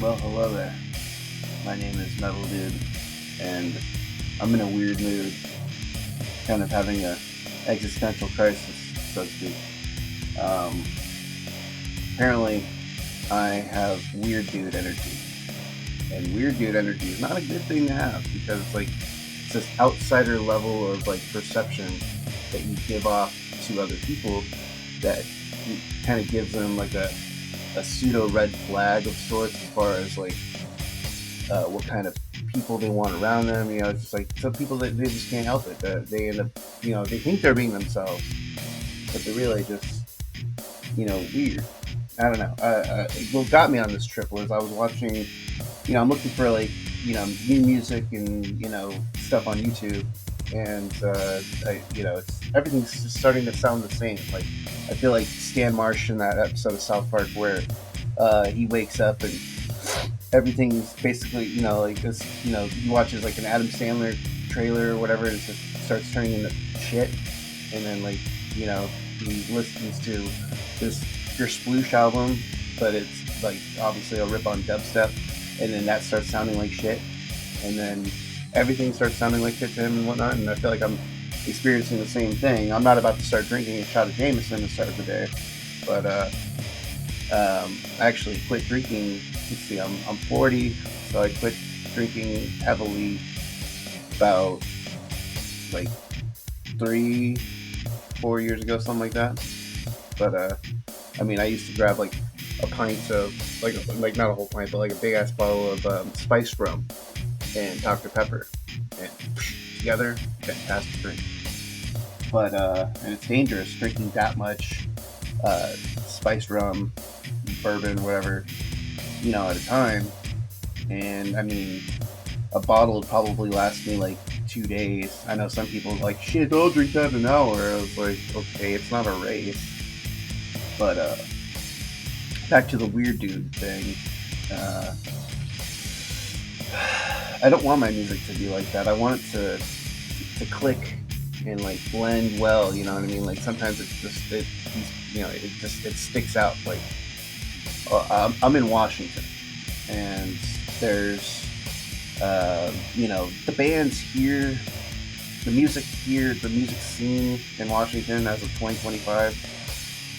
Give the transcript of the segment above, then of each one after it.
Well, hello there. My name is M3t4ldooD, and I'm in a weird mood, kind of having a existential crisis, so to speak. Um, Apparently, I have weird dude energy, and weird dude energy is not a good thing to have because it's this outsider level of like perception that you give off to other people that kind of gives them like a pseudo red flag of sorts as far as like what kind of people they want around them. It's just like some people that they just can't help it. They end up, they think they're being themselves, but they're really just, weird. I don't know. What got me on this trip was I was watching, I'm looking for like, new music and, stuff on YouTube. And, it's everything's just starting to sound the same. Like, I feel like Stan Marsh in that episode of South Park where he wakes up and everything's basically, like this, he watches like an Adam Sandler trailer or whatever, and it just starts turning into shit. And then, like, he listens to this your Sploosh album, but it's like obviously a rip on dubstep, and then that starts sounding like shit. And then everything starts sounding like shit to him and whatnot. And I feel like I'm experiencing the same thing. I'm not about to start drinking a shot of Jameson to start the day, but I actually quit drinking. Let's see, I'm 40, so I quit drinking heavily about like 3, 4 years ago, something like that. But I mean, I used to grab like a pint of like not a whole pint, but like a big ass bottle of spiced rum and Dr Pepper, and together, fantastic drink. But and it's dangerous drinking that much spiced rum, bourbon, whatever, at a time. And I mean, a bottle would probably last me like 2 days. I know some people are like, shit, I'll drink that in an hour. I was like, okay, it's not a race. But back to the weird dude thing. Uh, I don't want my music to be like that. I want it to click and like blend well. You know what I mean? Like sometimes it sticks out. Like I'm in Washington, and there's the bands here, the music here, the music scene in Washington as of 2025.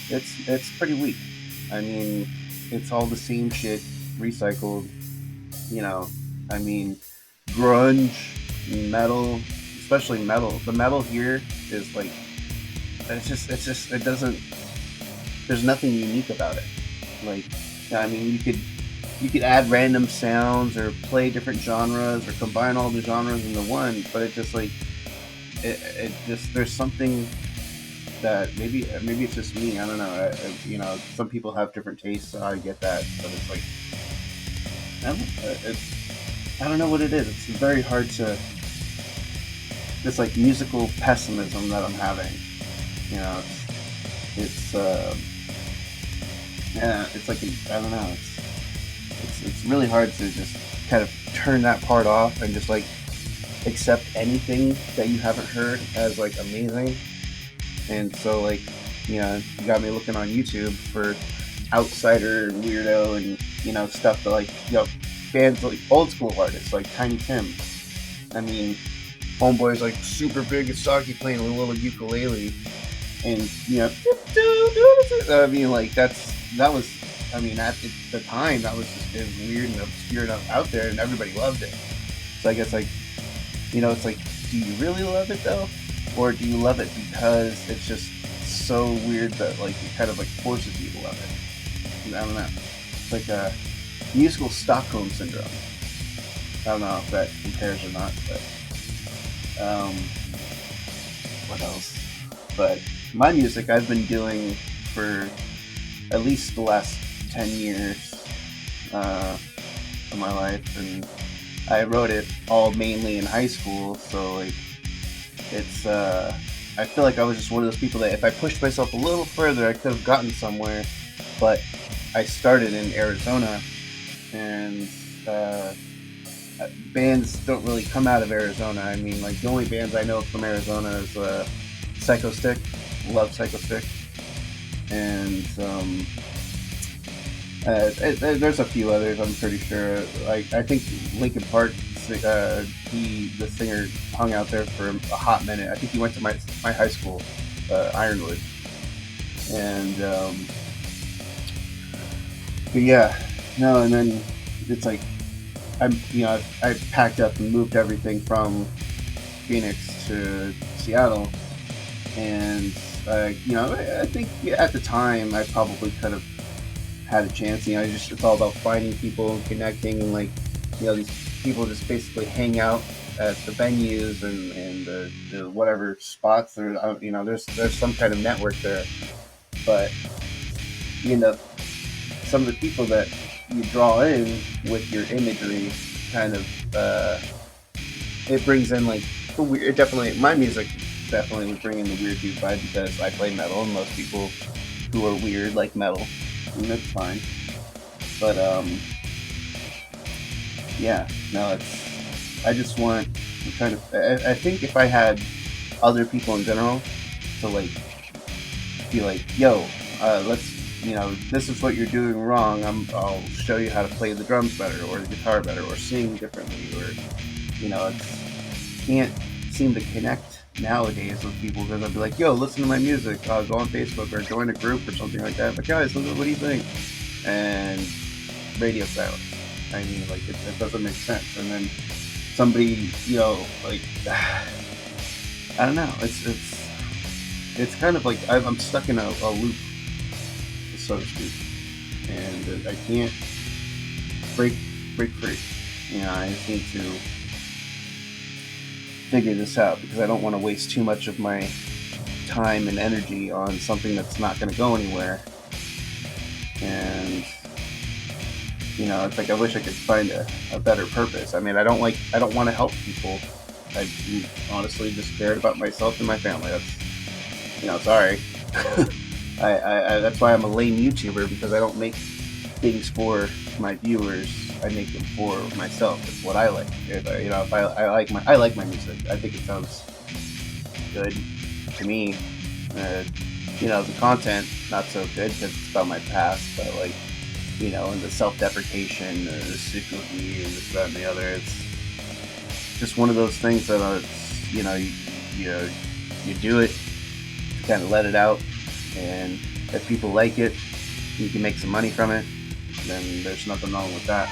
It's pretty weak. I mean, it's all the same shit recycled. You know, I mean, grunge, metal, especially metal. The metal here is like it's just it doesn't. There's nothing unique about it. Like, I mean, you could add random sounds or play different genres or combine all the genres into one, but it just like it just there's something that maybe it's just me. I don't know. Some people have different tastes, so I get that, but it's like I don't know what it is. It's very hard to this like musical pessimism that I'm having. You know, it's yeah, it's like I don't know. It's really hard to just kind of turn that part off and just like accept anything that you haven't heard as like amazing. And so like, you got me looking on YouTube for outsider and weirdo and stuff that like bands like old school artists like Tiny Tim. I mean, Homeboy's like super big and stocky playing a little ukulele, and I mean like that was I mean at the time that was just it was weird and obscure enough out there, and everybody loved it. So I guess like it's like, do you really love it though, or do you love it because it's just so weird that like it kind of like forces you to love it? I don't know. It's like a musical Stockholm syndrome. I don't know if that compares or not, but what else? But my music I've been doing for at least the last 10 years of my life, and I wrote it all mainly in high school, so like it's I feel like I was just one of those people that if I pushed myself a little further I could have gotten somewhere, but I started in Arizona, and bands don't really come out of Arizona. I mean, like the only bands I know from Arizona is Psycho Stick, love Psycho Stick, and There's a few others. I'm pretty sure. Like I think Lincoln Park. The singer hung out there for a hot minute. I think he went to my high school, Ironwood, and but yeah, no. And then it's like I packed up and moved everything from Phoenix to Seattle, and I think at the time I probably could have had a chance. It's all about finding people and connecting, and these people just basically hang out at the venues and the whatever spots. There's some kind of network there, but you end up some of the people that you draw in with your imagery kind of it brings in like the weird. It definitely my music definitely would bring in the weird dude vibe because I play metal and most people who are weird like metal, and that's fine. But yeah, no, it's. I just want. I'm trying to. I think if I had other people in general to like be like, yo, let's. This is what you're doing wrong. I'll show you how to play the drums better, or the guitar better, or sing differently, or it's can't seem to connect nowadays with people because I'll be like, yo, listen to my music. Go on Facebook or join a group or something like that. But guys, what do you think? And radio silence. I mean, like it doesn't make sense. And then somebody, like I don't know. It's kind of like I'm stuck in a loop, so to speak, and I can't break break free. I just need to figure this out because I don't want to waste too much of my time and energy on something that's not going to go anywhere. And it's like I wish I could find a better purpose. I mean, I don't want to help people. I honestly just cared about myself and my family. That's sorry. That's why I'm a lame YouTuber because I don't make things for my viewers. I make them for myself. It's what I like. If I like my music. I think it sounds good to me. Uh, the content not so good because it's about my past, but and the self-deprecation, the secretly, and this, that, and the other. It's just one of those things that you do it, kind of let it out, and if people like it, you can make some money from it. Then there's nothing wrong with that.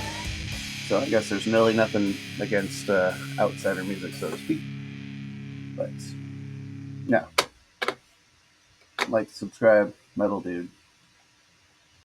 So I guess there's really nothing against outsider music, so to speak. But no, like, subscribe, Metal Dude.